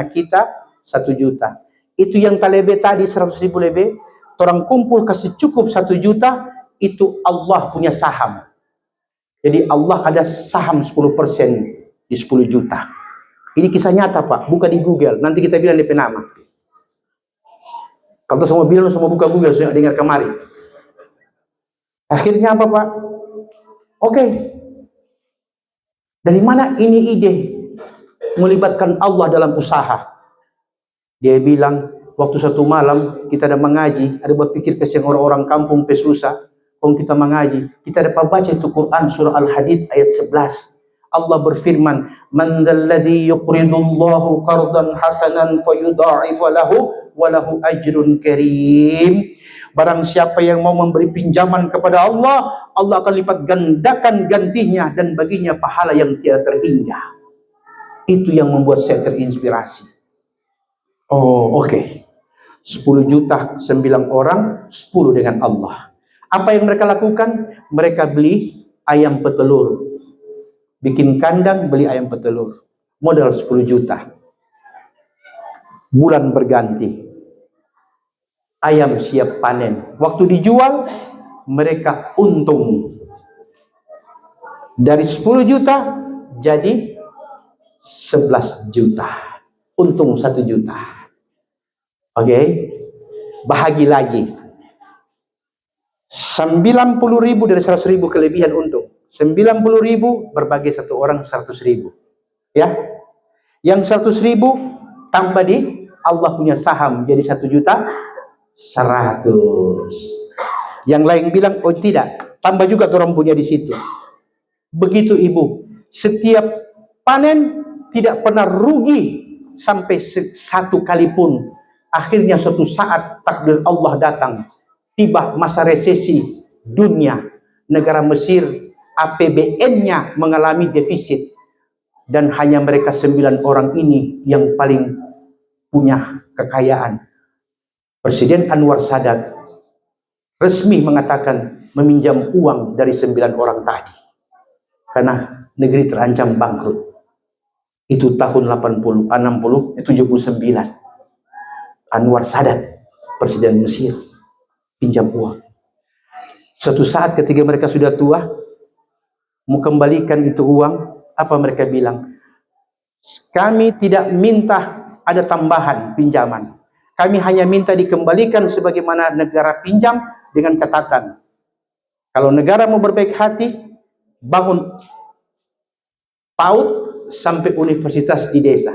kita 1 juta. Itu yang talebe tadi 100.000 lebih, orang kumpul kasih cukup 1 juta, itu Allah punya saham. Jadi Allah ada saham 10% di 10 juta. Ini kisah nyata Pak, buka di Google, nanti kita bilang DP nama. Kalau semua bilang semua buka Google, saya dengar kemarin. Akhirnya apa Pak? Oke. Dari mana ini ide melibatkan Allah dalam usaha? Dia bilang, waktu satu malam kita ada mengaji, ada berpikir kesian orang-orang kampung pesusah, kalau kita mengaji, kita dapat baca itu Quran surah Al-Hadid ayat 11. Allah berfirman, "Man dzalladzi yuqridullahu qardan hasanan fayudha'ifu lahu wa lahu ajrun karim." Barang siapa yang mau memberi pinjaman kepada Allah, Allah akan lipat gandakan gantinya dan baginya pahala yang tidak terhingga. Itu yang membuat saya terinspirasi. Oh, oke. 10 juta 9 orang, 10 dengan Allah. Apa yang mereka lakukan? Mereka beli ayam petelur. Bikin kandang, beli ayam petelur. Modal 10 juta. Bulan berganti. Ayam siap panen. Waktu dijual, mereka untung. Dari 10 juta, jadi 11 juta. Untung 1 juta. Oke, bahagi lagi. 90.000 dari 100.000 kelebihan untung. 90.000 berbagi satu orang 100.000. Ya, yang 100.000 tambah di Allah punya saham jadi 1 juta 100. Yang lain bilang oh tidak, tambah juga orang punya di situ. Begitu ibu, setiap panen tidak pernah rugi sampai satu kali pun. Akhirnya suatu saat takdir Allah datang, tiba masa resesi dunia, negara Mesir APBN-nya mengalami defisit, dan hanya mereka 9 orang ini yang paling punya kekayaan. Presiden Anwar Sadat resmi mengatakan meminjam uang dari 9 orang tadi karena negeri terancam bangkrut. Itu tahun 79. Anwar Sadat, Presiden Mesir, pinjam uang. Suatu saat ketika mereka sudah tua, mau kembalikan itu uang, apa mereka bilang? Kami tidak minta ada tambahan pinjaman. Kami hanya minta dikembalikan sebagaimana negara pinjam dengan catatan. Kalau negara mau berbaik hati, bangun PAUD sampai universitas di desa.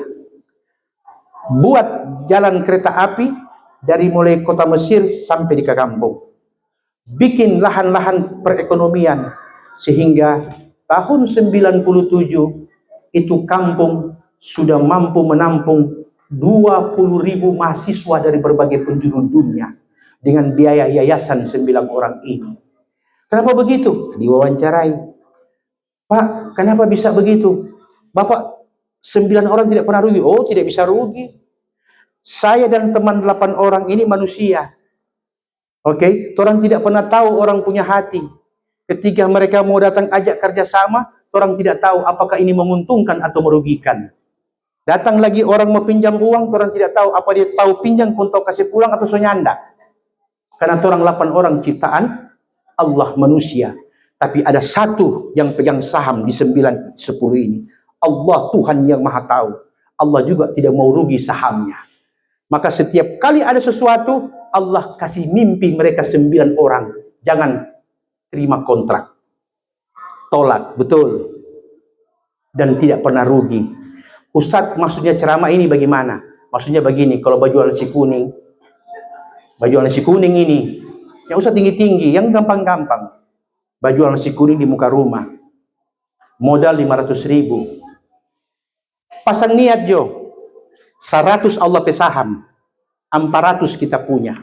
Buat jalan kereta api dari mulai kota Mesir sampai di kampung. Bikin lahan-lahan perekonomian sehingga tahun 97 itu kampung sudah mampu menampung 20.000 mahasiswa dari berbagai penjuru dunia dengan biaya yayasan 9 orang ini. Kenapa begitu? Diwawancarai. Pak, kenapa bisa begitu? Bapak 9 orang tidak pernah rugi. Oh, tidak bisa rugi. Saya dan teman 8 orang ini manusia. Oke, orang tidak pernah tahu orang punya hati. Ketika mereka mau datang ajak kerjasama, orang tidak tahu apakah ini menguntungkan atau merugikan. Datang lagi orang mau pinjam uang, orang tidak tahu apa dia tahu pinjam untuk kasih pulang atau senyanda. Karena orang 8 orang ciptaan Allah manusia. Tapi ada satu yang pegang saham di 9, 10 ini. Allah Tuhan yang maha tahu. Allah juga tidak mau rugi sahamnya. Maka setiap kali ada sesuatu, Allah kasih mimpi mereka 9 orang. Jangan terima kontrak. Tolak, betul. Dan tidak pernah rugi. Ustadz, maksudnya ceramah ini bagaimana? Maksudnya begini, kalau baju nasi kuning ini, yang usah tinggi-tinggi, yang gampang-gampang. Baju nasi kuning di muka rumah. Modal 500.000. Pasang niat Jo. 100 Allah pesaham, 400 kita punya.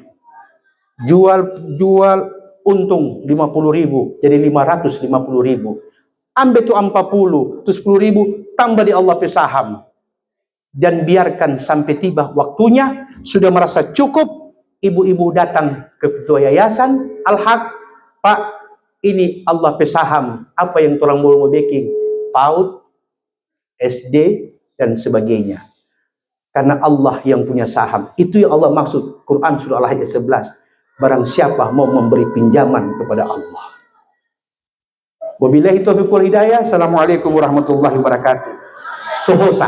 Jual untung 50.000, jadi 550.000. Ambil itu 40, itu 10.000, tambah di Allah pesaham. Dan biarkan sampai tiba waktunya, sudah merasa cukup, ibu-ibu datang ke ketua yayasan, Al-Haq, Pak, ini Allah pesaham, apa yang orang mau backing? PAUD, SD, dan sebagainya. Karena Allah yang punya saham. Itu yang Allah maksud. Quran surah Al-Ayat 11. Barang siapa mau memberi pinjaman kepada Allah. Wabillahi taufiq wal hidayah. Assalamualaikum warahmatullahi wabarakatuh. Sohosa.